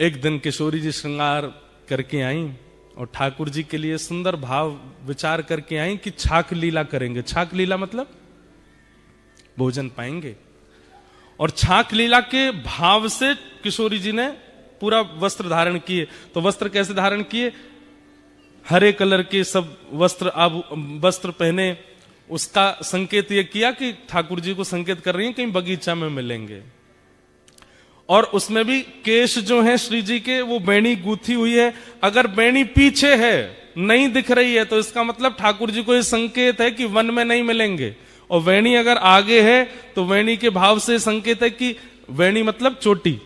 एक दिन किशोरी जी श्रृंगार करके आई और ठाकुर जी के लिए सुंदर भाव विचार करके आई कि छाक लीला करेंगे। छाक लीला मतलब भोजन पाएंगे। और छाक लीला के भाव से किशोरी जी ने पूरा वस्त्र धारण किए। तो वस्त्र कैसे धारण किए? हरे कलर के सब वस्त्र, अब वस्त्र पहने। उसका संकेत यह किया कि ठाकुर जी को संकेत कर रही है कहीं बगीचा में मिलेंगे। और उसमें भी केश जो है श्री जी के, वो बेणी गूंथी हुई है। अगर बेणी पीछे है, नहीं दिख रही है, तो इसका मतलब ठाकुर जी को यह संकेत है कि वन में नहीं मिलेंगे। और वेणी अगर आगे है तो वेणी के भाव से संकेत है कि वेणी मतलब चोटी,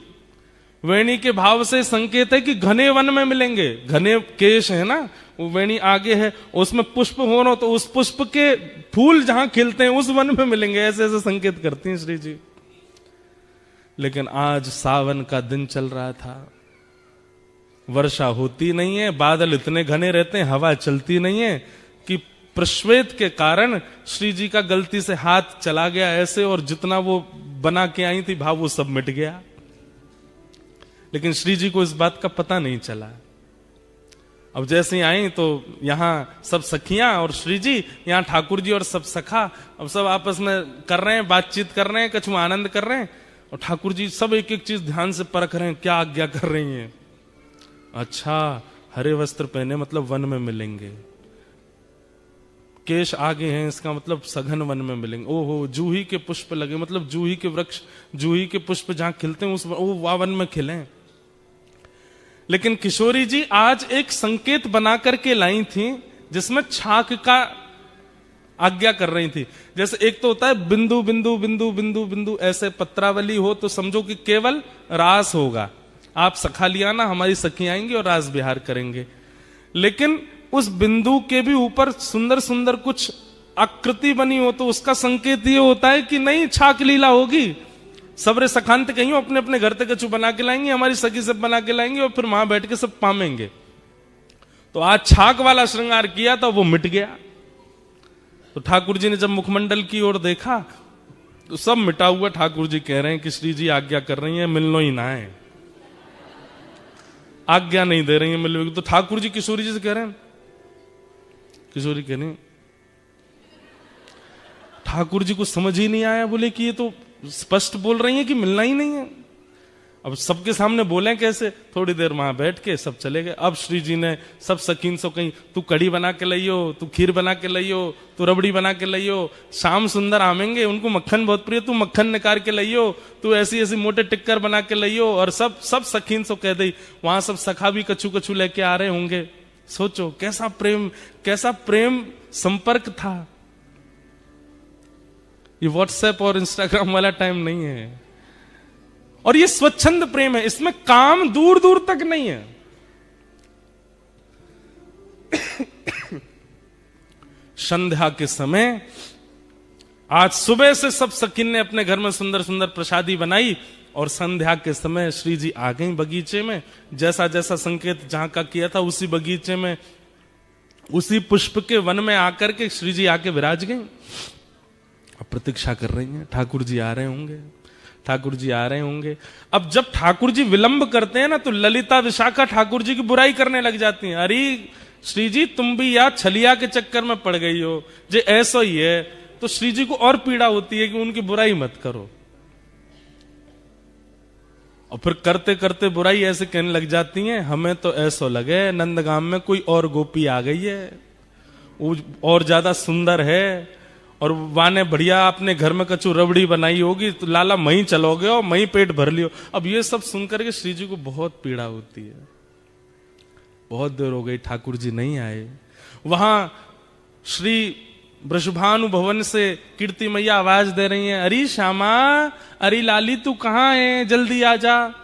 वेणी के भाव से संकेत है कि घने वन में मिलेंगे। घने केश है ना, वो वेणी आगे है, उसमें पुष्प हो ना, तो उस पुष्प के फूल जहां खिलते हैं उस वन में मिलेंगे। ऐसे ऐसे संकेत करती हैं श्री जी। लेकिन आज सावन का दिन चल रहा था, वर्षा होती नहीं है, बादल इतने घने रहते हैं, हवा चलती नहीं है कि प्रश्वेत के कारण श्री जी का गलती से हाथ चला गया ऐसे, और जितना वो बना के आई थी भाव वो सब मिट गया। लेकिन श्री जी को इस बात का पता नहीं चला। अब जैसे ही आई तो यहां सब सखियां और श्री जी, यहां ठाकुर जी और सब सखा, अब सब आपस में कर रहे हैं, बातचीत कर रहे हैं, कछु आनंद कर रहे हैं। और ठाकुर जी सब एक एक चीज ध्यान से परख रहे हैं, क्या आज्ञा कर रही हैं। अच्छा, हरे वस्त्र पहने मतलब वन में मिलेंगे, केश आगे हैं इसका मतलब सघन वन में मिलेंगे। ओहो, जूही के पुष्प लगे मतलब जूही के वृक्ष, जूही के पुष्प जहां खिलते हैं उस वन में खिले। लेकिन किशोरी जी आज एक संकेत बना करके लाई थी जिसमें छाक का आज्ञा कर रही थी। जैसे एक तो होता है बिंदु बिंदु बिंदु बिंदु बिंदु, ऐसे पत्रावली हो तो समझो कि केवल रास होगा, आप सखा लिया ना, हमारी सखी आएंगी और रास विहार करेंगे। लेकिन उस बिंदु के भी ऊपर सुंदर सुंदर कुछ आकृति बनी हो तो उसका संकेत ये होता है कि नहीं, छाक लीला होगी। सबरे सखांत कहीं अपने अपने घर तक कछु बना के लाएंगे, हमारी सखी सब बना के लाएंगे और फिर वहां बैठ के सब पामेंगे। तो आज छाक वाला श्रृंगार किया था, वो मिट गया। तो ठाकुर जी ने जब मुखमंडल की ओर देखा तो सब मिटा हुआ। ठाकुर जी कह रहे हैं कि श्री जी आज्ञा कर रही है मिलनो ही ना है, आज्ञा नहीं दे रही है मिलने। तो ठाकुर जी किशोरी जी से कह रहे हैं, किशोरी कह रही ठाकुर जी को समझ ही नहीं आया, बोले कि ये तो स्पष्ट बोल रही है कि मिलना ही नहीं है। अब सबके सामने बोले कैसे? थोड़ी देर वहां बैठ के सब चले गए। अब श्री जी ने सब सकीन से कहीं, तू कड़ी बना के लाइयो, तू खीर बना के लाइयो, तू रबड़ी बना के लाइयो, शाम सुंदर आमेंगे, उनको मक्खन बहुत प्रिय, तू मक्खन निकाल के लाइयो, तू ऐसी ऐसी मोटे टिक्कर बना के लाइयो। और सब सकीन से कह दी। वहां सब सखा भी कछु कछु लेके आ रहे होंगे। सोचो कैसा प्रेम संपर्क था। ये व्हाट्सएप और इंस्टाग्राम वाला टाइम नहीं है। और ये स्वच्छंद प्रेम है, इसमें काम दूर दूर तक नहीं है। संध्या के समय आज सुबह से सब सखीन ने अपने घर में सुंदर सुंदर प्रसादी बनाई और संध्या के समय श्री जी आ गई बगीचे में। जैसा जैसा संकेत जहां का किया था उसी बगीचे में, उसी पुष्प के वन में आकर के श्री जी आके विराज गई। अब प्रतीक्षा कर रही हैं, ठाकुर जी आ रहे होंगे, ठाकुर जी आ रहे होंगे। अब जब ठाकुर जी विलंब करते हैं ना तो ललिता विशाखा ठाकुर जी की बुराई करने लग जाती हैं। अरे श्री जी तुम भी यार छलिया के चक्कर में पड़ गई हो, जे ऐसा ही है। तो श्री जी को और पीड़ा होती है कि उनकी बुराई मत करो। और फिर करते करते बुराई ऐसे कहने लग जाती हैं, हमें तो ऐसा लगे नंदगाम में कोई और गोपी आ गई है, वो और ज्यादा सुंदर है, और वाने बढ़िया अपने घर में कछु रबड़ी बनाई होगी, तो लाला मही चलोगे और मही पेट भर लियो। अब ये सब सुनकर के श्री जी को बहुत पीड़ा होती है। बहुत देर हो गई, ठाकुर जी नहीं आए। वहां श्री वृषभानु भवन से कीर्ति मैया आवाज दे रही हैं, अरे श्यामा, अरे लाली तू कहां है, जल्दी आ जा।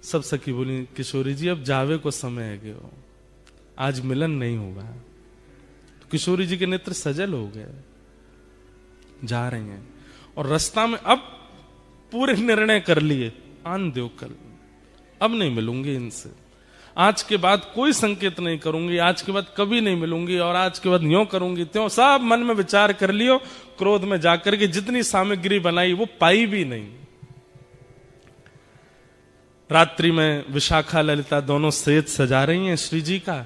सब सखी बोली, किशोरी जी अब जावे को समय है गयो, आज मिलन नहीं होगा। तो किशोरी जी के नेत्र सजल हो गए, जा रही हैं। और रास्ता में अब पूरे निर्णय कर लिए, आन दो कल, अब नहीं मिलूंगी इनसे, आज के बाद कोई संकेत नहीं करूंगी, आज के बाद कभी नहीं मिलूंगी, और आज के बाद यूं करूंगी त्यों। सब मन में विचार कर लियो। क्रोध में जाकर के जितनी सामग्री बनाई वो पाई भी नहीं। रात्रि में विशाखा ललिता दोनों सेज सजा रही हैं श्री जी का।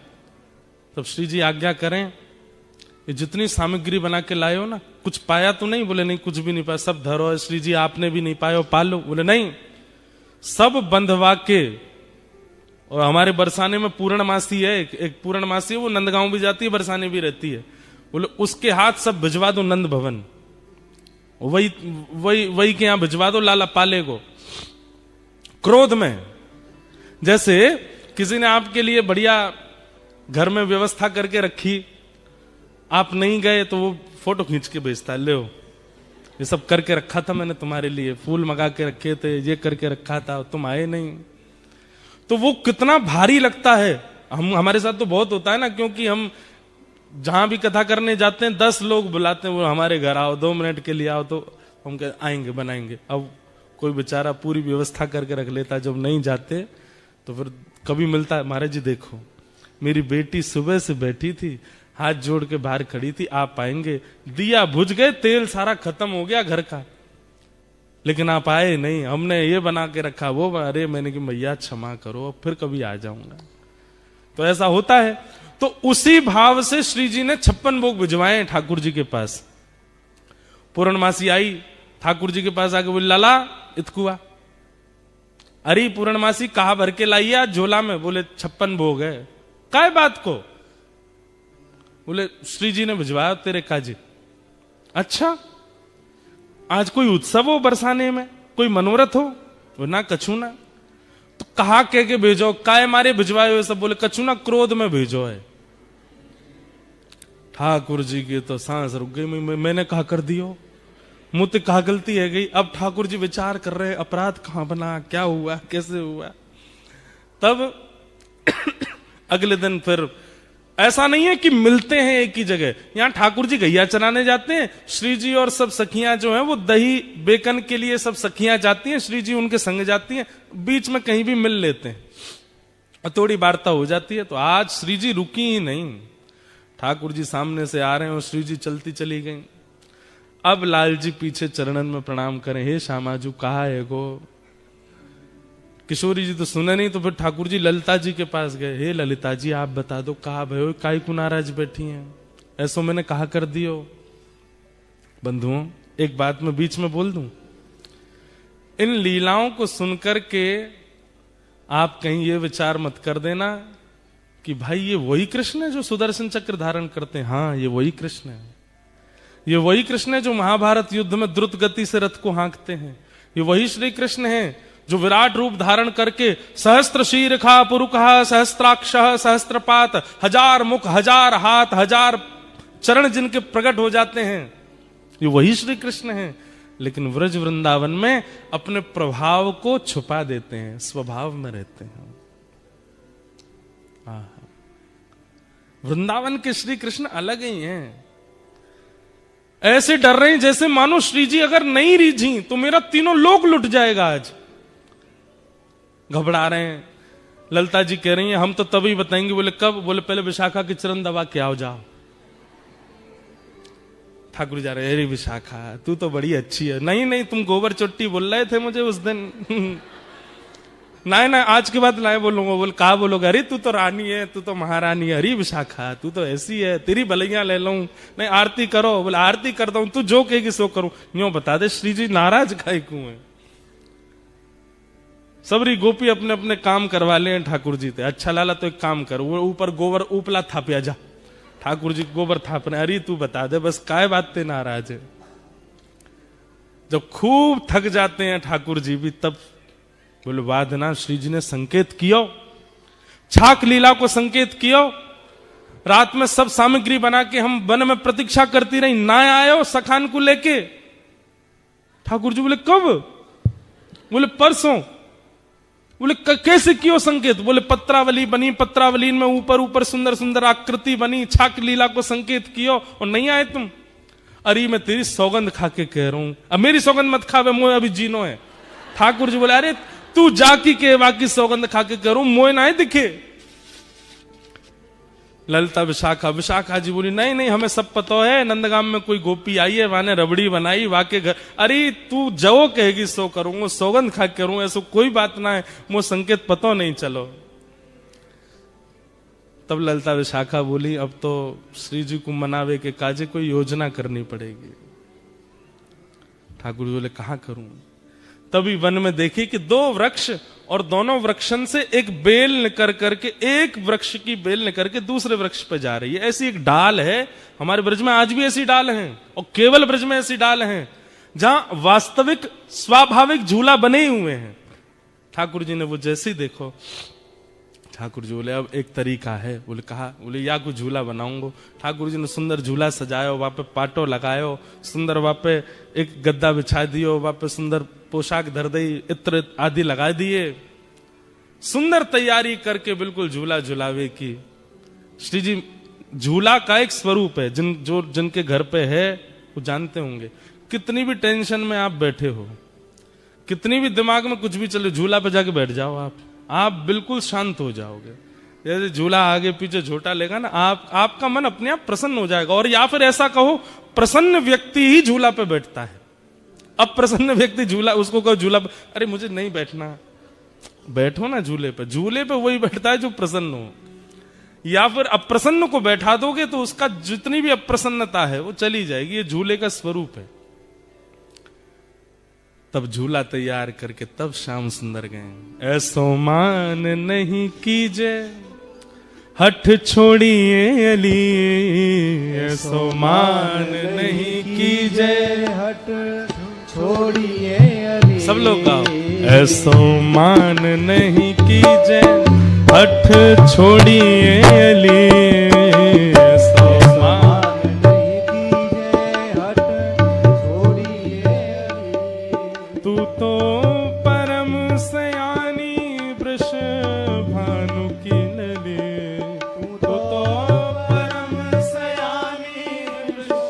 तब श्री जी आज्ञा करें, ये जितनी सामग्री बना के लाए हो ना, कुछ पाया तो नहीं? बोले नहीं, कुछ भी नहीं पाया, सब धरो है श्री जी, आपने भी नहीं पाया, पालो। बोले नहीं, सब बंधवा के। और हमारे बरसाने में पूर्णमासी है, एक पूर्णमासी है, वो नंदगांव भी जाती है, बरसाने भी रहती है। बोले उसके हाथ सब भिजवा दो नंद भवन, वही के यहां भिजवा दो लाला पाले को। क्रोध में जैसे किसी ने आपके लिए बढ़िया घर में व्यवस्था करके रखी, आप नहीं गए तो वो फोटो खींच के भेजता है, ले ये सब करके रखा था मैंने तुम्हारे लिए, फूल मंगा के रखे थे, ये करके रखा था, तुम आए नहीं। तो वो कितना भारी लगता है। हमारे साथ तो बहुत होता है ना, क्योंकि हम जहां भी कथा करने जाते हैं 10 लोग बुलाते हैं, वो हमारे घर आओ, 2 मिनट के लिए आओ, तो हम आएंगे बनाएंगे। अब कोई बेचारा पूरी व्यवस्था करके रख लेता, जब नहीं जाते तो फिर कभी मिलता है, महाराज जी देखो मेरी बेटी सुबह से बैठी थी, हाथ जोड़ के बाहर खड़ी थी, आप आएंगे, दिया बुझ गए, तेल सारा खत्म हो गया घर का, लेकिन आप आए नहीं, हमने ये बना के रखा वो। अरे मैंने कि मैया क्षमा करो, अब फिर कभी आ जाऊंगा। तो ऐसा होता है। तो उसी भाव से श्री जी ने 56 भोग भिजवाए ठाकुर जी के पास। पूर्णमासी आई ठाकुर जी के पास आके बोली, लाला इतकुआ। अरे पूर्णमासी कहा भर के लाई आज झोला में? बोले 56 भोग है। काय बात को? बोले श्री जी ने भिजवाया तेरे काजी। अच्छा, आज कोई उत्सव हो बरसाने में, कोई मनोरथ हो? वो ना कछु ना। तो कहा कह के भेजो, काय मारे भिजवाए हुए सब? बोले कछु ना, क्रोध में भेजो है। ठाकुर जी की तो सांस रुक गई। मैंने कहा कर दियो, मुझसे कहा गलती है गई। अब ठाकुर जी विचार कर रहे, अपराध कहां बना, क्या हुआ, कैसे हुआ। तब अगले दिन फिर ऐसा नहीं है कि मिलते हैं एक ही जगह, यहां ठाकुर जी गैया चराने जाते हैं, श्री जी और सब सखियां जो हैं वो दही बेकन के लिए सब सखियां जाती हैं, श्री जी उनके संग जाती हैं, बीच में कहीं भी मिल लेते हैं और थोड़ी वार्ता हो जाती है। तो आज श्री जी रुकी ही नहीं, ठाकुर जी सामने से आ रहे हैं और श्री जी चलती चली गई। अब लाल जी पीछे चरणन में प्रणाम करें, हे श्यामाजू कहा है गो। किशोरी जी तो सुने नहीं, तो फिर ठाकुर जी ललिता जी के पास गए, हे ललिता जी आप बता दो कहा भयो, काई को नाराज बैठी हैं, ऐसो मैंने कहा कर दियो। बंधुओं एक बात मैं बीच में बोल दूं, इन लीलाओं को सुनकर के आप कहीं ये विचार मत कर देना कि भाई ये वही कृष्ण है जो सुदर्शन चक्र धारण करते हैं। हाँ ये वही कृष्ण है, ये वही कृष्ण है जो महाभारत युद्ध में द्रुत गति से रथ को हाँकते हैं, ये वही श्री कृष्ण है जो विराट रूप धारण करके सहस्त्र शीर्षा पुरुषः सहस्त्राक्षः सहस्त्रपात, 1000 मुख 1000 हाथ 1000 चरण जिनके प्रकट हो जाते हैं, ये वही श्री कृष्ण है। लेकिन व्रज वृंदावन में अपने प्रभाव को छुपा देते हैं, स्वभाव में रहते हैं। वृंदावन के श्री कृष्ण अलग ही हैं। ऐसे डर रहे हैं जैसे मानो श्री जी अगर नहीं रीझी तो मेरा तीनों लोक लुट जाएगा। आज घबरा रहे हैं। ललिता जी कह रही हैं हम तो तभी बताएंगे। बोले कब? बोले पहले विशाखा के चरण दबा के आओ, जाओ। ठाकुर जा रहे, अरे विशाखा तू तो बड़ी अच्छी है। नहीं नहीं तुम गोबर चोट्टी बोल रहे थे मुझे उस दिन। नहीं ना आज के बाद लाए बोलूंगा। बोल कहा बोलोगे? अरे तू तो रानी है, तू तो महारानी है। अरे विशाखा तू तो ऐसी है, तेरी भलैया ले लूं। नहीं आरती करो। बोले आरती करता हूं, तू जो कहेगी सो करूं। यूं बता दे श्री जी नाराज काहे क्यों है? सबरी गोपी अपने अपने काम करवा ले ठाकुर जी थे। अच्छा लाला तो एक काम कर, वो ऊपर गोबर ऊपला थापिया जा। ठाकुर जी गोबर थाप रहे। अरे तू बता दे बस काय बात ते नाराज है। जब खूब थक जाते हैं ठाकुर जी भी, तब बोले वादना श्री जी ने संकेत कियो, छाक लीला को संकेत कियो। रात में सब सामग्री बना के हम वन में प्रतीक्षा करती रही, ना आयो सखान को लेके। ठाकुर जी बोले कब? बोले परसों। बोले कैसे कियो संकेत? बोले पत्रावली बनी, पत्रावली में ऊपर ऊपर सुंदर सुंदर आकृति बनी, छाक लीला को संकेत कियो और नहीं आए तुम। अरे मैं तेरी सौगंध खा के कह रहा हूं, अब मेरी सौगंध मत खावे, मोए अभी जीनो है। ठाकुर जी बोले अरे तू जाकी के बाकी सौगंध खा के कह रहा हूं, मोए ना दिखे। ललिता विशाखा जी बोली नहीं नहीं हमें सब पता है, नंदगाम में कोई गोपी आई है, वाने रबड़ी बनाई, वाके घर, अरे तू जो कहेगी सो करूंगा, सौगंध खा करूं, ऐसा कोई बात ना है, वो संकेत पतो नहीं चलो। तब ललिता विशाखा बोली अब तो श्री जी को मनावे के काजे कोई योजना करनी पड़ेगी। ठाकुर जी बोले कहां करूं? तभी वन में देखी कि 2 वृक्ष और दोनों वृक्षन से एक बेल निकल करके, एक वृक्ष की बेल निकल के दूसरे वृक्ष पे जा रही है। ऐसी एक डाल है, हमारे ब्रज में आज भी ऐसी डाल हैं, और केवल ब्रज में ऐसी डाल हैं जहां वास्तविक स्वाभाविक झूला बने हुए हैं। ठाकुर जी ने वो जैसे ही देखो, ठाकुर जी बोले अब एक तरीका है। बोले कहा? बोले या कुछ झूला बनाऊंगो। ठाकुर जी ने सुंदर झूला सजायो, वहां पे पाटो लगायो, सुंदर वहां पे एक गद्दा बिछा दियो, वहां पे सुंदर पोशाक धर दी, इत्र आदि लगा दिए, सुंदर तैयारी करके बिल्कुल झूला झुलावे की। श्री जी झूला का एक स्वरूप है, जिनके घर पे है वो जानते होंगे। कितनी भी टेंशन में आप बैठे हो, कितनी भी दिमाग में कुछ भी चले, झूला पे जाके बैठ जाओ, आप बिल्कुल शांत हो जाओगे। जैसे झूला आगे पीछे झोटा लेगा ना, आपका मन अपने आप प्रसन्न हो जाएगा। और या फिर ऐसा कहो, प्रसन्न व्यक्ति ही झूला पे बैठता है। अब प्रसन्न व्यक्ति झूला, उसको कहो झूला पे, अरे मुझे नहीं बैठना, बैठो ना झूले पे। झूले पे वही बैठता है जो प्रसन्न हो। या फिर अप्रसन्न को बैठा दोगे तो उसका जितनी भी अप्रसन्नता है वो चली जाएगी। ये झूले का स्वरूप है। तब झूला तैयार करके तब श्याम सुंदर गए। ऐसो मान नहीं कीजे हठ छोड़िए अली, ऐसो मान नहीं कीजे हठ छोड़िए अली। सब लोग गाओ। ऐसो मान नहीं कीजे हठ छोड़िए अली, ऐसो मान नहीं कीजे हठ छोड़िए अली। तू तो परम सयानी वृष भानु की नली, तू तो परम सयानी वृष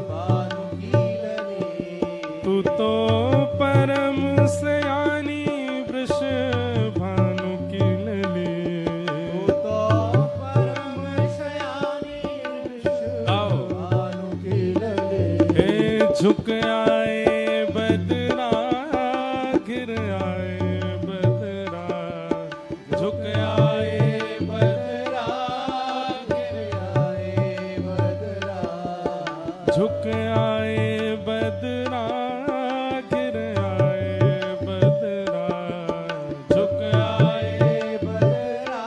भानु की नली। तू तो परम सयानी वृष भानु की नली। तू तो परम सयानी वृष भानु की नली। हे झुक आए बदरा, गिर आए बदरा, झुक आए बदरा गिर आए बदरा। झुक आए बदरा, गिर आए बदरा, झुक आए बदरा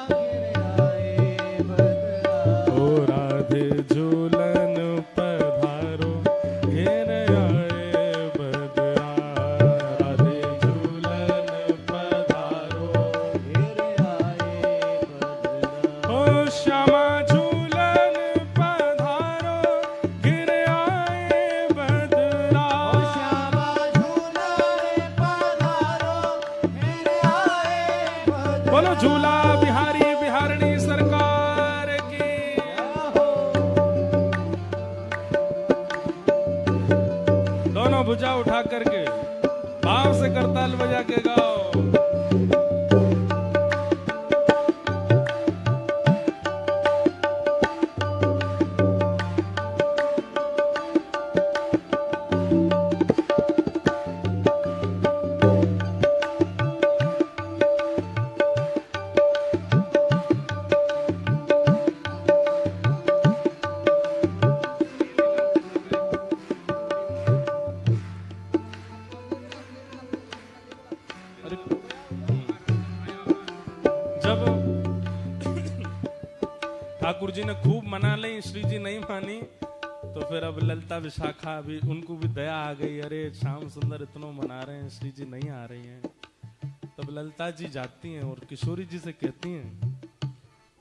गिर आए बदरा। ओ राधे झूलन पधारो, घेर आए बदरा, राधे झूलन पधारो, गिर आए बदरा। ओ श्यामा झूलन पधारो, गिर आए बदरा। श्यामा झूलन पधारो गिर आए बदरा। बोलो झूला बिहारी बिहारणी सरकार की। दोनों भुजा उठा करके भाव से करताल बजा के गाओ। जब ठाकुर जी ने खूब मना ली, श्री जी नहीं मानी, तो फिर अब ललिता विशाखा भी, उनको भी दया आ गई। अरे श्याम सुंदर इतना मना रहे हैं, श्री जी नहीं आ रही हैं। तब ललिता जी जाती हैं और किशोरी जी से कहती हैं,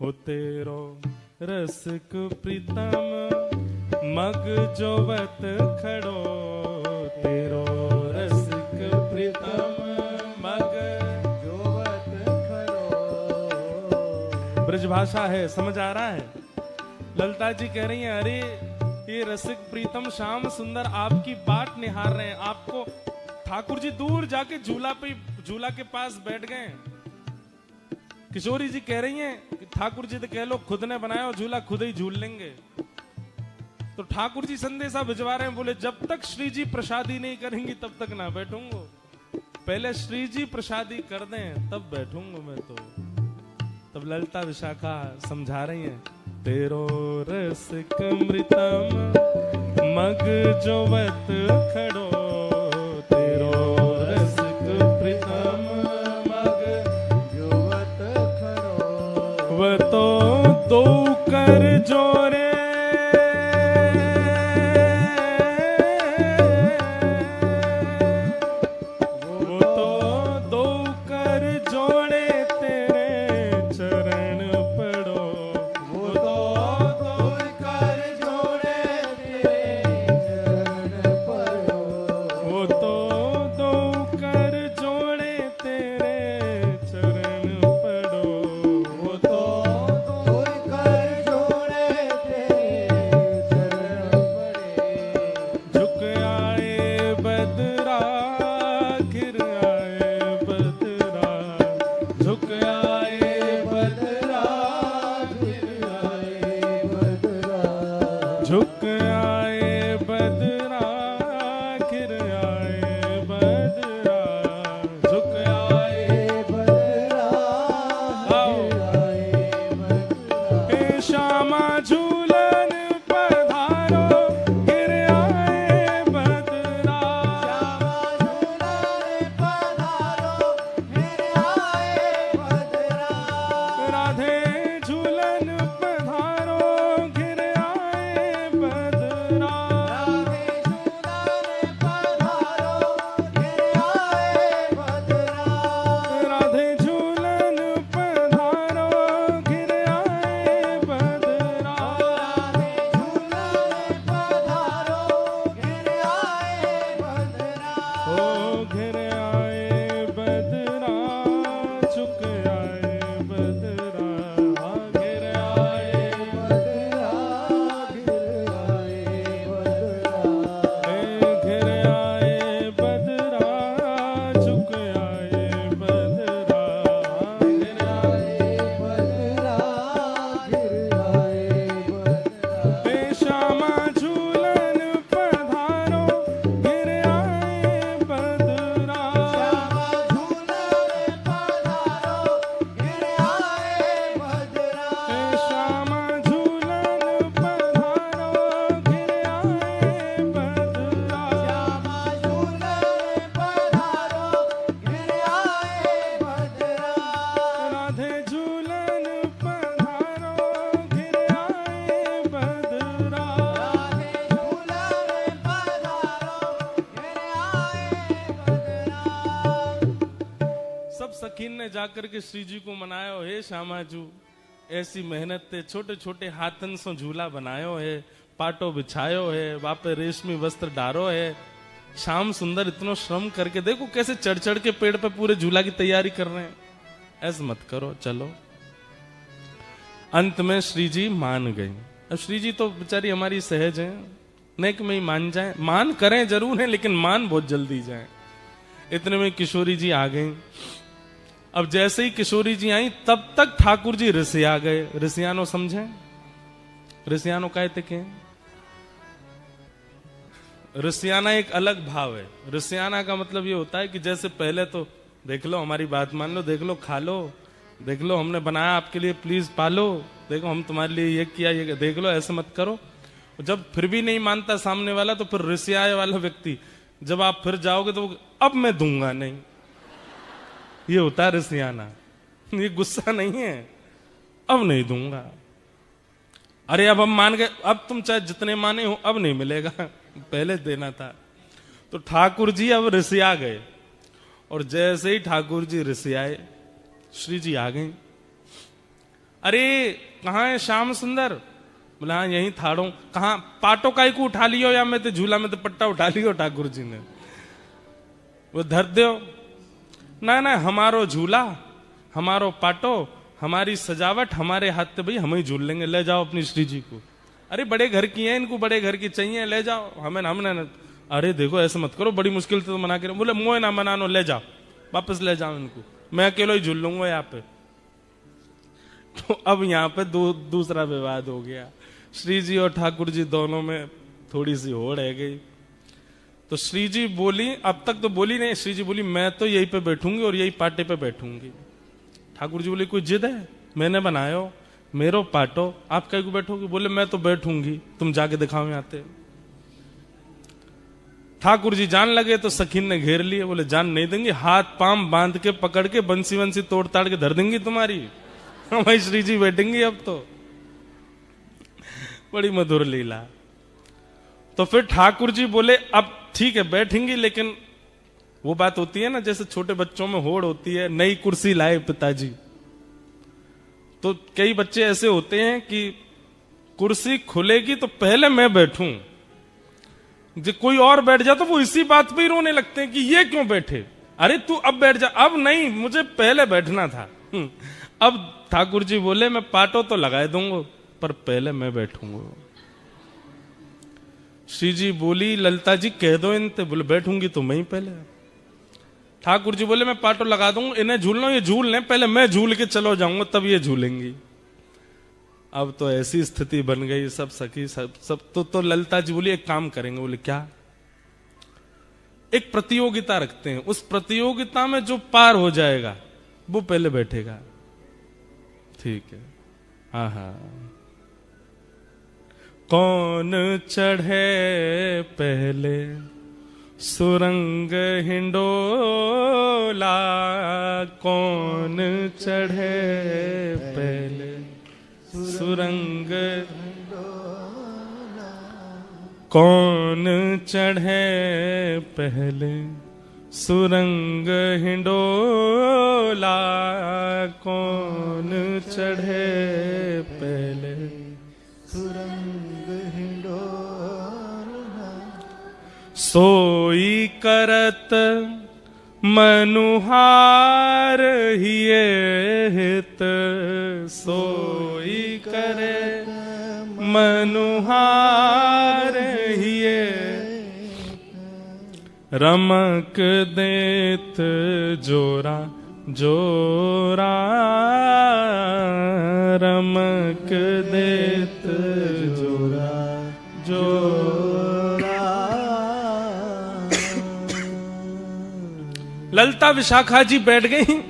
हो तेरो रसिक प्रीतम मग जोवत खड़ो, तेरो रसिक प्रीतम मग जोवत खड़ो। ब्रज भाषा है, समझ आ रहा है? ललिता जी कह रही हैं, अरे ये रसिक प्रीतम श्याम सुंदर आपकी बाट निहार रहे हैं। आपको ठाकुर जी दूर जाके झूला के पास बैठ गए, किशोरी जी कह रही हैं कि ठाकुर जी तो कह लो खुद ने बनाया और झूला खुद ही झूल लेंगे। तो ठाकुर जी संदेशा भिजवा रहे हैं, बोले जब तक श्री जी प्रसादी नहीं करेंगी तब तक ना बैठूंगा, पहले श्री जी प्रसादी कर दें तब बैठूंगा मैं। तो तब ललिता विशाखा समझा रही हैं, तेरो रसिक मृतम मग जोवत खड़ो, तेरो रसिक प्रीतम मग जोवत खड़ो, वह तो दो कर जोरे, वो तो दो कर जोड़े तेरे चरण पड़ो, वो तो दो कर जोड़े तेरे चरण पड़ो, वो तो दो कर जोड़े तेरे चरण पड़ो, वो तो दो कर जोड़े तेरे चरण पड़े, झुक आए बदरा गिर आए बदरा, झुक आए बदरा गिर आए बदरा, झुक आए बदरा गिर आए बदरा, झुक आए बदरा आओ। गिर आए बदरा, हे श्यामा झूलन पधारो गिर आए बदरा, श्यामा झूलन पधारो गिर आए बदरा, राधे झूलन पधारो गिर आए बदरा, राधे झूलन पधारो गिर आए बदरा, ओ घिर आए बदरा, झुक आए बदरा, घिर आए घिर आए बदरा, झुक आए बदरा, घिर हे श्यामा झूलन पधारो गिर आए बदरा, हे श्यामा झूलन पधारो गिर आए बदरा, राधे झूलन पधारो गिर आए बदरा। सब सखीन ने जाकर के श्री जी को मनायो, हे श्यामाजू ऐसी मेहनत ते छोटे छोटे हाथन से झूला बनायो है, पाटो बिछायो है, वापे रेशमी वस्त्र डारो है, श्याम सुंदर इतनो श्रम करके देखो कैसे चढ़ चढ़ के पेड़ पे पूरे झूला की तैयारी कर रहे हैं। ऐसे मत करो, चलो। अंत में श्री जी मान गई। अब श्री जी तो बेचारी हमारी सहज है, नेक में ही मान जाए, मान करें जरूर है लेकिन मान बहुत जल्दी जाए। इतने में किशोरी जी आ गई। अब जैसे ही किशोरी जी आई तब तक ठाकुर जी रिसिया गए। रिसियानो समझे? रिसियानो कहते के रिसियाना एक अलग भाव है। रिसियाना का मतलब ये होता है कि जैसे पहले तो देख लो, हमारी बात मान लो, देख लो, खा लो, देख लो हमने बनाया आपके लिए, प्लीज पालो, देखो हम तुम्हारे लिए ये किया, ये देख लो, ऐसे मत करो। जब फिर भी नहीं मानता सामने वाला तो फिर रिसियाए वाला व्यक्ति जब आप फिर जाओगे तो अब मैं दूंगा नहीं, ये होता है रिसियाना। ये गुस्सा नहीं है, अब नहीं दूंगा। अरे अब हम मान गए, अब तुम चाहे जितने माने हो अब नहीं मिलेगा, पहले देना था। तो ठाकुर जी अब रिसिया गए और जैसे ही ठाकुर जी रिसियाए श्री जी आ गए। अरे कहाँ है श्याम सुंदर? बोला हाँ यहीं थाड़ो। कहाँ? पाटो काई को उठा लियो या मैं तो झूला में तो पट्टा उठा लियो ठाकुर जी ने, वो धर दो ना ना, हमारो झूला, हमारो पाटो, हमारी सजावट, हमारे हाथ से भाई हम ही झूल लेंगे, ले जाओ अपनी श्री जी को। अरे बड़े घर की है, इनको बड़े घर की चाहिए, ले जाओ, हमें हमने। अरे देखो ऐसे मत करो, बड़ी मुश्किल से तो मना के। बोले मोए ना मनानो, ले जाओ, वापस ले जाओ इनको, मैं अकेला ही झूल लूंगा यहाँ पे। तो अब यहाँ पे दूसरा विवाद हो गया। श्री जी और ठाकुर जी दोनों में थोड़ी सी होड़ है गई। तो श्री जी बोली, अब तक तो बोली नहीं, श्री जी बोली मैं तो यहीं पे बैठूंगी और यही पाटे पे बैठूंगी। ठाकुर जी बोले कोई जिद है? मैंने बनायो, मेरो पाटो, आप कहीं को बैठोगे? बोले मैं तो बैठूंगी, तुम जाके दिखाओ यहाँ आते। ठाकुर जी जान लगे तो सखीन ने घेर लिए, बोले जान नहीं देंगे, हाथ पांव बांध के पकड़ के बंसी वंसी तोड़ ताड़ के धर देंगी तुम्हारी। भाई श्री जी बैठेंगी अब तो। बड़ी मधुर लीला। तो फिर ठाकुर जी बोले अब ठीक है बैठेंगी, लेकिन वो बात होती है ना जैसे छोटे बच्चों में होड़ होती है, नई कुर्सी लाए पिताजी। तो कई बच्चे ऐसे होते हैं कि कुर्सी खुलेगी तो पहले मैं बैठूं, जो कोई और बैठ जा तो वो इसी बात पे ही रोने लगते हैं कि ये क्यों बैठे, अरे तू अब बैठ जा। अब नहीं, मुझे पहले बैठना था। अब ठाकुर जी बोले मैं पाटो तो लगा दूंगा पर पहले मैं बैठूंगा। श्री जी बोली ललिता जी कह दो इनते, बोले बैठूंगी तो मैं ही पहले। ठाकुर जी बोले मैं पाटो लगा दूंगा, इन्हें झूलना, ये झूल लें, पहले मैं झूल के चलो जाऊंगा तब ये झूलेंगी। अब तो ऐसी स्थिति बन गई, सब सखी सब तो ललिता जी बोली एक काम करेंगे। बोले क्या? एक प्रतियोगिता रखते हैं, उस प्रतियोगिता में जो पार हो जाएगा वो पहले बैठेगा। ठीक है, हाँ हाँ। कौन चढ़े पहले सुरंग हिंडोला, कौन चढ़े पहले सुरंग, कौन चढ़े पहले सुरंग हिंडोला, कौन चढ़े पहले सुरंग हिंडोला। सोई करत मनुहार हिये हित, सोई करे मनुहार हिये, रमक देत जोरा जोरा, रमक देत जोरा जोरा। ललिता विशाखा जी बैठ गई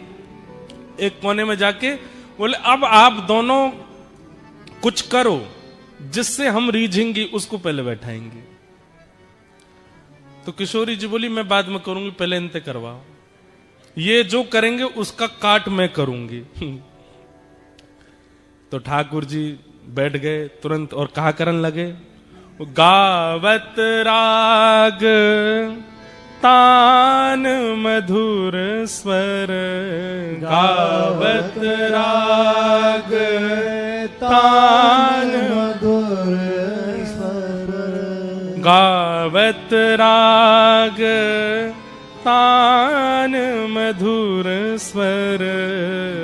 एक कोने में जाके, बोले अब आप दोनों कुछ करो जिससे हम रीझेंगी, उसको पहले बैठाएंगे। तो किशोरी जी बोली मैं बाद में करूंगी, पहले इनते करवाओ, ये जो करेंगे उसका काट मैं करूंगी। तो ठाकुर जी बैठ गए तुरंत और कहा करन लगे, गावत राग तान मधुर स्वर, गावत राग तान मधुर स्वर, गावत राग तान मधुर स्वर,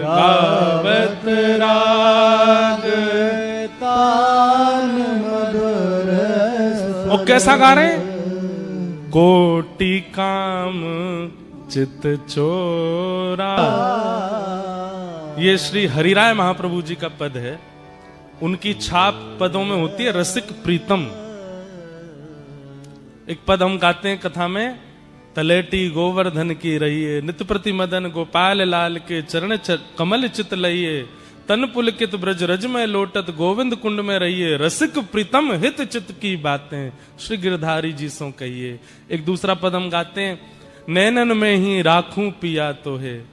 गावत राग तान मधुर स्वर। और कैसा गा रहे हैं? कोटि काम चित चोरा। ये श्री हरिराय महाप्रभु जी का पद है, उनकी छाप पदों में होती है रसिक प्रीतम। एक पद हम गाते हैं कथा में, तलेटी गोवर्धन की रहिए, नित प्रति मदन गोपाल लाल के चरण कमल चित लइए, तन पुलकित ब्रज रज में लोटत गोविंद कुंड में रहिए, रसिक प्रीतम हित चित की बातें श्री गिरधारी जी सो कहिए। एक दूसरा पद हम गाते हैं, नैनन में ही राखूं पिया तो है,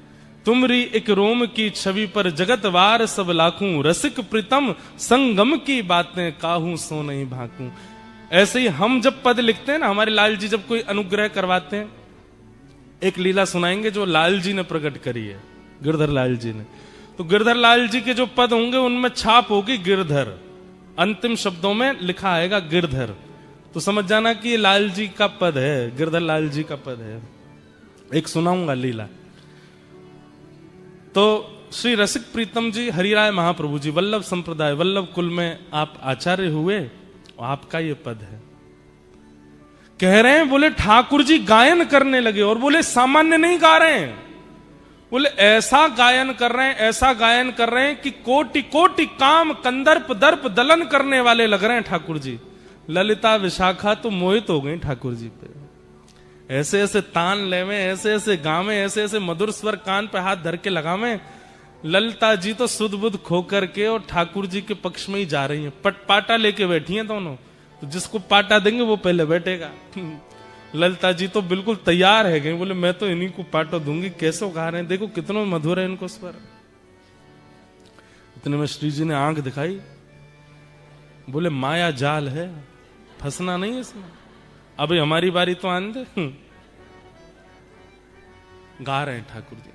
तुमरी एक रोम की छवि पर जगत वार सब लाखूं, रसिक प्रीतम संगम की बातें काहू सो नहीं भाकूं। ऐसे ही हम जब पद लिखते हैं ना, हमारे लाल जी जब कोई अनुग्रह करवाते हैं, एक लीला सुनाएंगे जो लाल जी ने प्रकट करी है, गिरधर लाल जी ने। तो गिरधर लाल जी के जो पद होंगे उनमें छाप होगी गिरधर, अंतिम शब्दों में लिखा आएगा गिरधर, तो समझ जाना कि ये लाल जी का पद है, गिरधर लाल जी का पद है। एक सुनाऊंगा लीला। तो श्री रसिक प्रीतम जी हरिराय महाप्रभु जी वल्लभ संप्रदाय वल्लभ कुल में आप आचार्य हुए, आपका ये पद है। कह रहे हैं, बोले ठाकुर जी गायन करने लगे और बोले सामान्य नहीं गा रहे हैं, बोले ऐसा गायन कर रहे हैं, ऐसा गायन कर रहे हैं कि कोटि कोटि काम कंदर्प दर्प दलन करने वाले लग रहे हैं ठाकुर जी। ललिता विशाखा तो मोहित हो गई ठाकुर जी पे। ऐसे ऐसे तान लेवे, ऐसे ऐसे गावे, ऐसे ऐसे मधुर स्वर कान पे हाथ धर के लगावे। ललिता जी तो सुध बुध खो करके और ठाकुर जी के पक्ष में ही जा रही हैं। पाटा लेके बैठी हैं दोनों, तो जिसको पाटा देंगे वो पहले बैठेगा। ललिता जी तो बिल्कुल तैयार है गई, बोले मैं तो इन्हीं को पाटो दूंगी। कैसे गा रहे हैं, देखो कितना मधुर है इनको स्वर। इतने में श्री जी ने आंख दिखाई, बोले माया जाल है, फंसना नहीं है इसमें, अभी हमारी बारी तो आने दे। गा रहे हैं ठाकुर जी।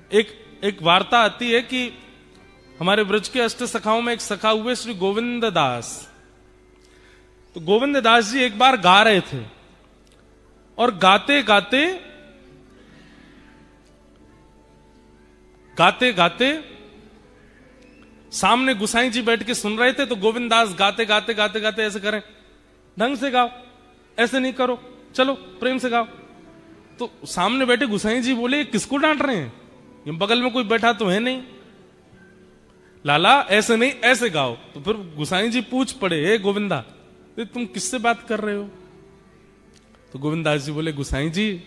एक वार्ता आती है कि हमारे ब्रज के अष्ट सखाओं में एक सखा हुए श्री गोविंद दास। तो गोविंद दास जी एक बार गा रहे थे और गाते गाते गाते गाते सामने गुसाई जी बैठ के सुन रहे थे। तो गोविंद दास गाते गाते गाते गाते ऐसे करें, ढंग से गाओ, ऐसे नहीं करो, चलो प्रेम से गाओ। तो सामने बैठे गुसाई जी बोले किसको डांट रहे हैं, ये बगल में कोई बैठा तो है नहीं, लाला ऐसे नहीं ऐसे गाओ। तो फिर गुसाई जी पूछ पड़े, हे गोविंदा तुम किससे बात कर रहे हो। तो गोविंदास जी बोले गुसाई जी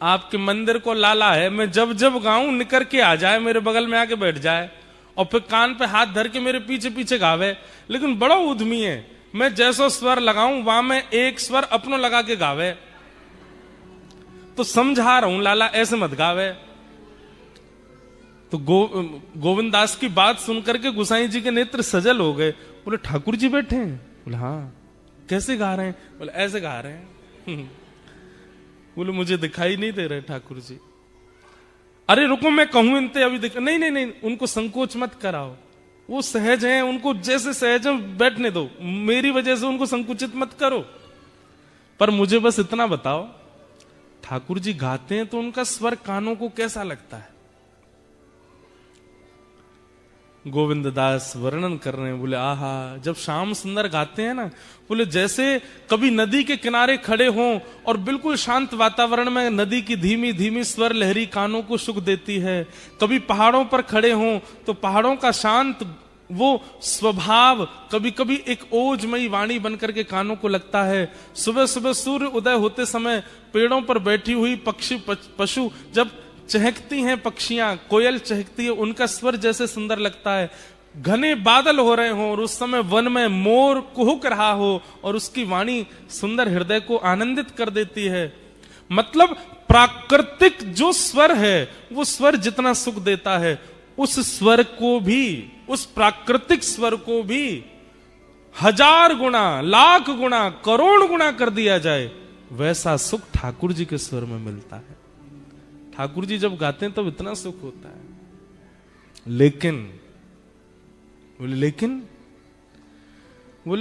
आपके मंदिर को लाला है, मैं जब जब गाऊं निकर के आ जाए, मेरे बगल में आके बैठ जाए और फिर कान पे हाथ धर के मेरे पीछे पीछे गावे, लेकिन बड़ा उद्यमी है, मैं जैसो स्वर लगाऊं वहां में एक स्वर अपनो लगा के गावे। तो समझा रहा हूं लाला ऐसे मत गावे। तो गोविंद दास की बात सुनकर के गुसाई जी के नेत्र सजल हो गए। बोले ठाकुर जी बैठे हैं। बोले हाँ, कैसे गा रहे हैं। बोले ऐसे गा रहे हैं। बोले मुझे दिखाई नहीं दे रहे ठाकुर जी। अरे रुको मैं कहूं इनते अभी दिखा। नहीं नहीं नहीं, उनको संकोच मत कराओ, वो सहज हैं, उनको जैसे सहज है बैठने दो, मेरी वजह से उनको संकुचित मत करो। पर मुझे बस इतना बताओ, ठाकुर जी गाते हैं तो उनका स्वर कानों को कैसा लगता है। गोविंद दास वर्णन कर रहे हैं, बोले आहा, जब श्याम सुंदर गाते हैं ना, बोले जैसे कभी नदी के किनारे खड़े हों और बिल्कुल शांत वातावरण में नदी की धीमी धीमी स्वर लहरी कानों को सुख देती है। कभी पहाड़ों पर खड़े हों तो पहाड़ों का शांत वो स्वभाव कभी कभी एक ओजमयी वाणी बनकर के कानों को लगता है। सुबह सुबह सूर्य उदय होते समय पेड़ों पर बैठी हुई पक्षी पशु जब चहकती हैं, पक्षियां कोयल चहकती है, उनका स्वर जैसे सुंदर लगता है। घने बादल हो रहे हो और उस समय वन में मोर कुहुक रहा हो और उसकी वाणी सुंदर हृदय को आनंदित कर देती है। मतलब प्राकृतिक जो स्वर है वो स्वर जितना सुख देता है, उस स्वर को भी, उस प्राकृतिक स्वर को भी 1000 गुना, लाख गुना, करोड़ गुना कर दिया जाए, वैसा सुख ठाकुर जी के स्वर में मिलता है। ठाकुर जी जब गाते हैं तब तो इतना सुख होता है। लेकिन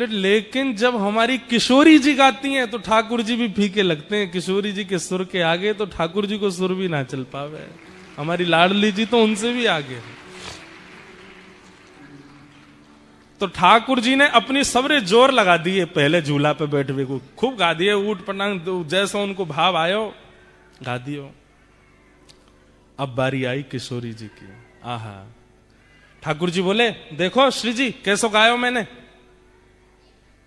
लेकिन जब हमारी किशोरी जी गाती हैं तो ठाकुर जी भी फीके लगते हैं। किशोरी जी के सुर के आगे तो ठाकुर जी को सुर भी ना चल पावे। हमारी लाडली जी तो उनसे भी आगे है। तो ठाकुर जी ने अपनी सबरे जोर लगा दिए, पहले झूला पे बैठ हुए को खूब गा दिए, ऊट पटांग जैसा उनको भाव आयो गा दियो। अब बारी आई किशोरी जी की। आहा, ठाकुर जी बोले देखो श्री जी कैसो गायो मैंने,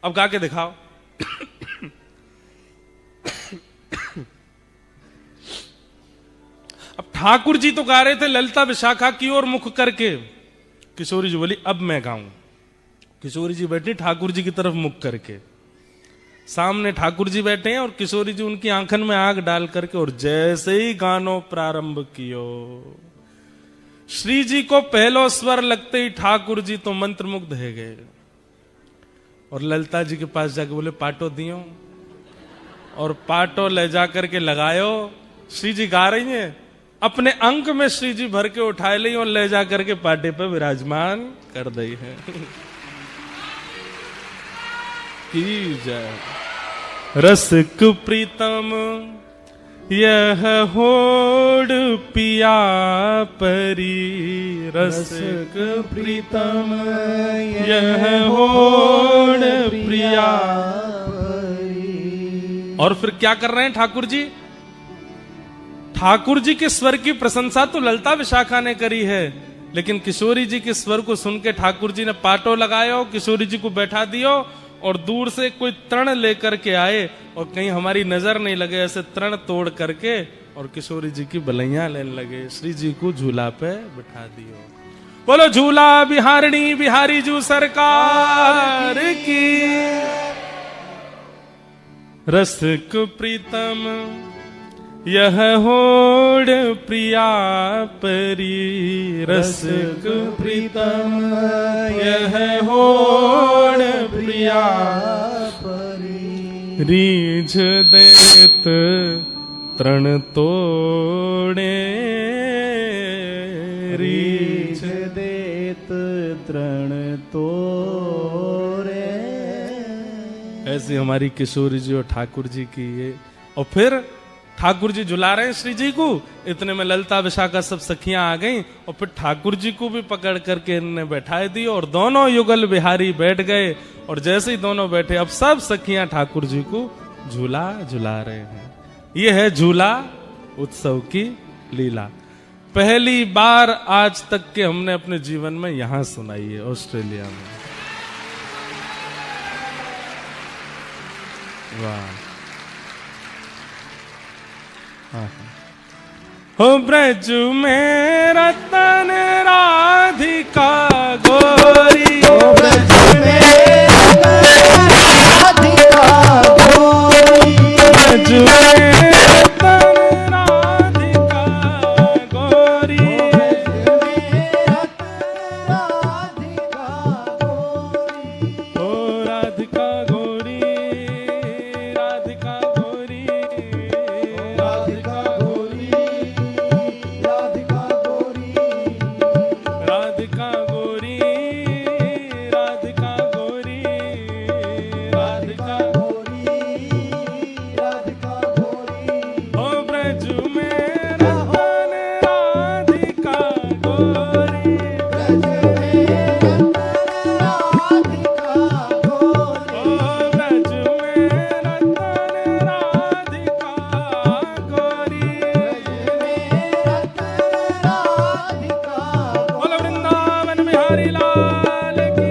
अब गा के दिखाओ। अब ठाकुर जी तो गा रहे थे ललिता विशाखा की ओर मुख करके। किशोरी जी बोली अब मैं गाऊं। किशोरी जी बैठी ठाकुर जी की तरफ मुख करके, सामने ठाकुर जी बैठे हैं और किशोरी जी उनकी आंखन में आंख डाल करके, और जैसे ही गानो प्रारंभ कियो, श्री जी को पहलो स्वर लगते ही ठाकुर जी तो मंत्रमुग्ध है गए। और ललिता जी के पास जाके बोले पाटो दियो, और पाटो ले जाकर के लगायो। श्री जी गा रही हैं, अपने अंक में श्री जी भर के उठाए ली और ले जाकर के पाटे पे विराजमान कर दी है। की जय। रसिक प्रीतम यह होड़ पिया परी, रसिक प्रीतम यह होड़ प्रिया परी। और फिर क्या कर रहे हैं ठाकुर जी? ठाकुर जी के स्वर की प्रशंसा तो ललिता विशाखा ने करी है, लेकिन किशोरी जी के स्वर को सुन के ठाकुर जी ने पाटो लगायो, किशोरी जी को बैठा दियो और दूर से कोई तृण लेकर के आए और कहीं हमारी नजर नहीं लगे ऐसे तृण तोड़ करके और किशोरी जी की बलैया लेने लगे। श्री जी को झूला पे बिठा दियो। बोलो झूला बिहारणी बिहारी जू सरकार की। रसिक प्रीतम यह होड़ प्रिया परी, रसिक प्रीतम यह होड़ प्रिया परी। रीझ देत तृण तोड़े, रीझ देत तृण तोड़े। ऐसी हमारी किशोरी जी और ठाकुर जी की ये। और फिर ठाकुर जी झुला रहे हैं श्री जी को, इतने में ललिता विशाखा सब सखियां आ गईं और फिर ठाकुर जी को भी पकड़ करके इन्होंने बैठाए दी और दोनों युगल बिहारी बैठ गए। और जैसे ही दोनों बैठे अब सब सखियां ठाकुर जी को झूला झुला रहे हैं। ये है झूला उत्सव की लीला। पहली बार आज तक के हमने अपने जीवन में यहां सुनाई है, ऑस्ट्रेलिया में। वाह। हो ब्रज में रतन राधिका गोरी, ओ ब्रज में राधिका गोरी। ब्रज में रतन राधिका गोरी, ओ राधिका गोरी, राधिका गोरी, राधिका गोरी, राधिका गोरी। राधिका गोरी, राधिका गोरी, राधिका राधिका गोरी। ओ ब्रज में रतन राधिका गोरी, ब्रज में राधिका गोरी। ओ ब्रज में रतन राधिका गोरी। बोलो वृंदावन बिहारी लाल की।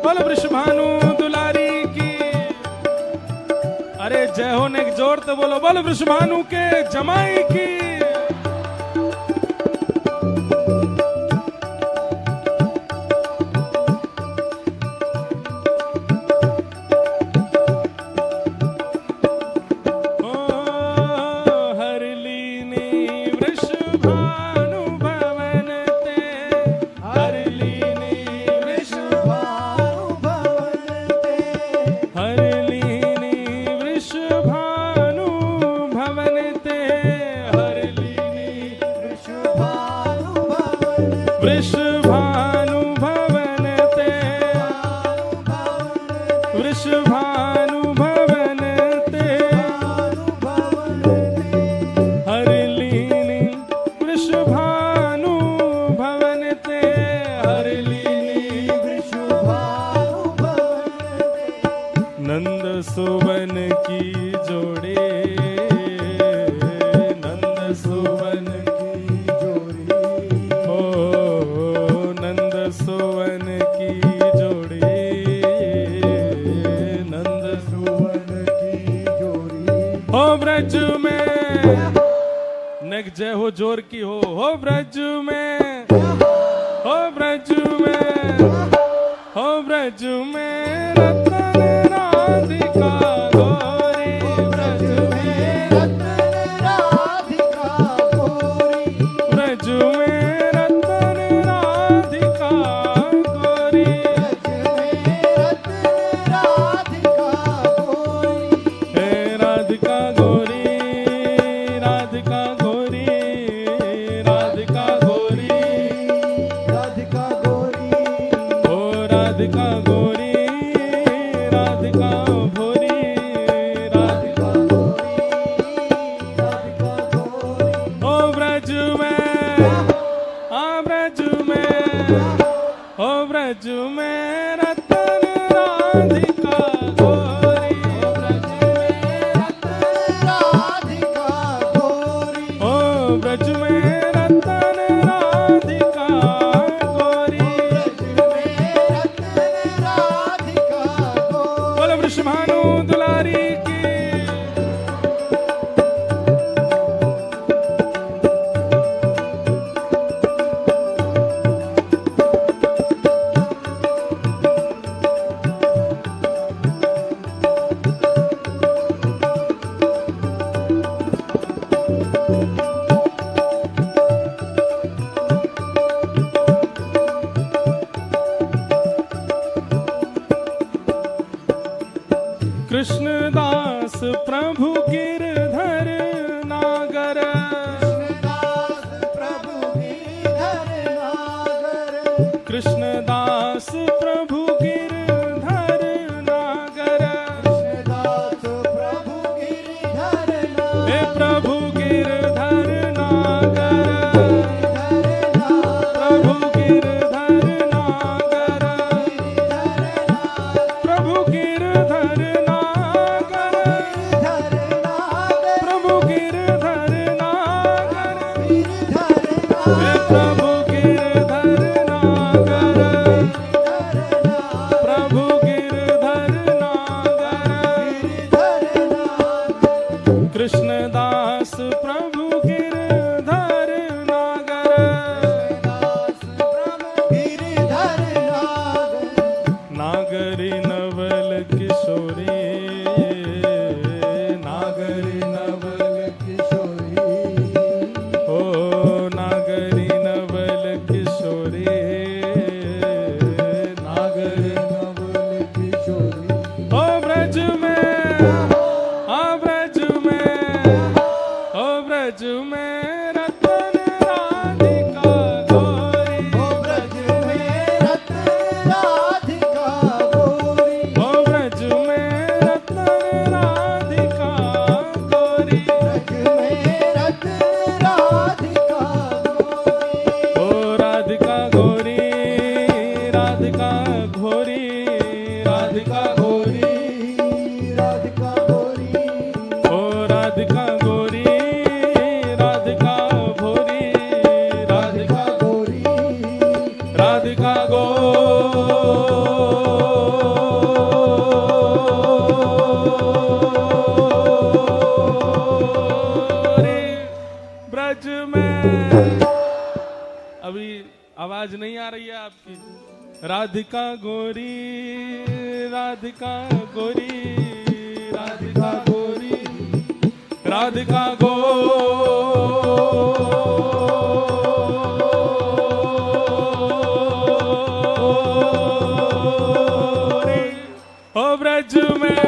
बोलो वृषभानु दुलारी की। अरे जय हो ने जोर तो बोलो, बोलो वृषभानु के जमाई की। ओ हरलीनी वृषभानु भवन ते, हरलीनी भानु भवन ते। हरलीनी वृषभानु भवन ते, हरलीनी भानु भवन वृषभानु भवन ते, वृषभानु भवन ते, हरलीनी वृषभानु भवन ते, हरलीनी नंद सुवन की जोड़ी, नंद सुवन की जोड़ी, ओ नंद सुवन की जोड़ी, नंद सुवन की जोड़ी। हो ब्रज में नग जय हो जोर की हो ब्रज में, हो ब्रज में, हो ब्रज में रतन राधिका गोरी, ब्रज में राधिका गोरी। ब्रज में रतन राधिका गोरी। राधिका गोरी। हे राधिका गोरी, राधिका गोरी, राधिका गोरी, राधिका गोरी। ओ राधिका गोरी, भानु दुलारी की। कृष्णदास प्रभु गिरधर नागर, कृष्णदास प्रभु गिरधर नागर, कृष्णदास प्रभु गिरधर नागर, कृष्णदास प्रभु गिरधर नागर, प्रभु गिरधर नागर, प्रभु गिरधर प्रभु गिरधर नागर, प्रभु गिरधर नागर, प्रभु गिरधर नागर, प्रभु गिरधर नागर, कृष्णदास प्रभु गिरधर नागर, नागरी नवल किशोरी, नागरी नवल ओ नागरी नवल किशोरी, नागरी ओ ब्रज में, आ ब्रज में, ओ ब्रज में रतन राधिका गोरी, ओ ब्रज में रतन राधिका गोरी, ओ ब्रज में रतन राधिका गोरी, ब्रज में रतन राधिका गोरी, ओ राधिका गोरी, राधिका घोरी, राधिका घोरी, राधिका गोरी, ओ राधिका गोरी, राधिका भोरी, राधिका गोरी, राधिका गोरी, ब्रज में। अभी आवाज नहीं आ रही है आपकी। राधिका गोरी, राधिका गोरी, राधिका गोरी, राधिका गोरी, ओ ब्रज में,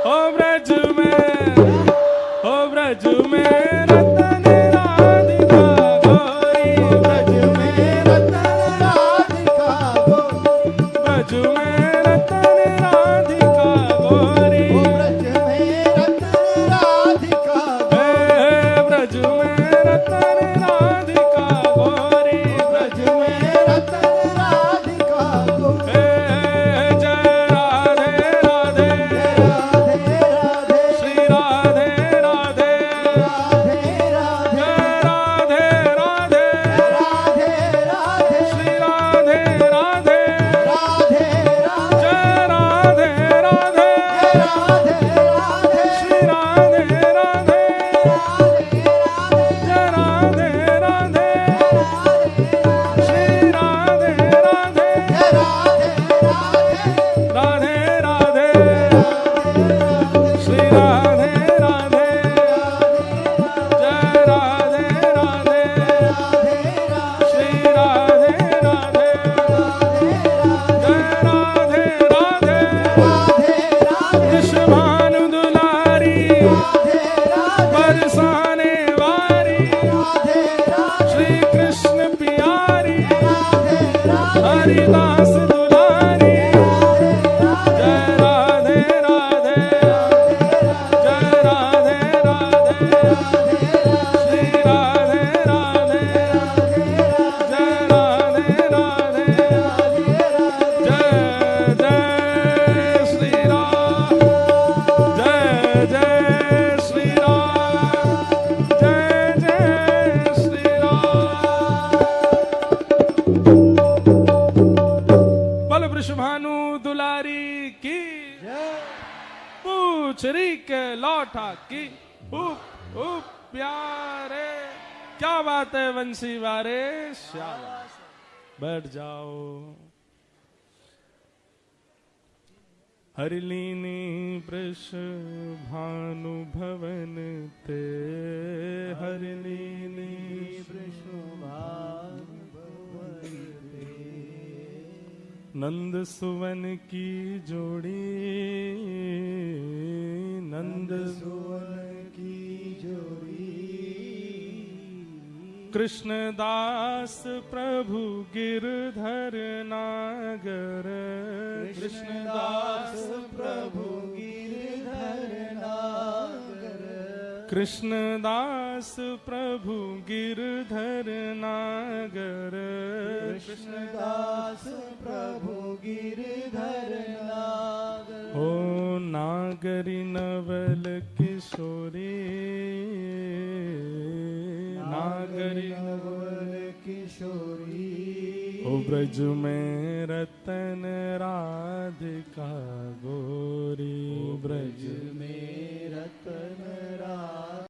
ओ ब्रज में, ओ ब्रज में रतन राधिका गोरी, ब्रज में रतन राधिका गोरी, ब्रज में रतन राधिका गोरी, ओ ब्रज में रतन राधिका ब्रज में रतन राधिका गोरी, ब्रज में रतन राधिका गोरी, जय राधे राधे, राधे राधे, श्री राधे राधे, राधे चुचरी के लौटा की उप उप प्यारे। क्या बात है वंशी वारे, शाबाश। बैठ जाओ। हरिलीनी वृष भानु भवन ते, हरिलीनी वृष भानु भवन ते, नंद सुवन की जोड़ी, नंद सुवन की जोड़ी, कृष्णदास प्रभु गिरधर नागर, कृष्णदास प्रभु गिरधर नागर, कृष्णदास प्रभु गिरधर नागर, कृष्णदास प्रभु गिरधर नागर। ओ नागरी नवल किशोरी, नागरी नवल किशोरी, ओ ब्रज में रतन राधिका गोरी, ब्रज में रतन राधिका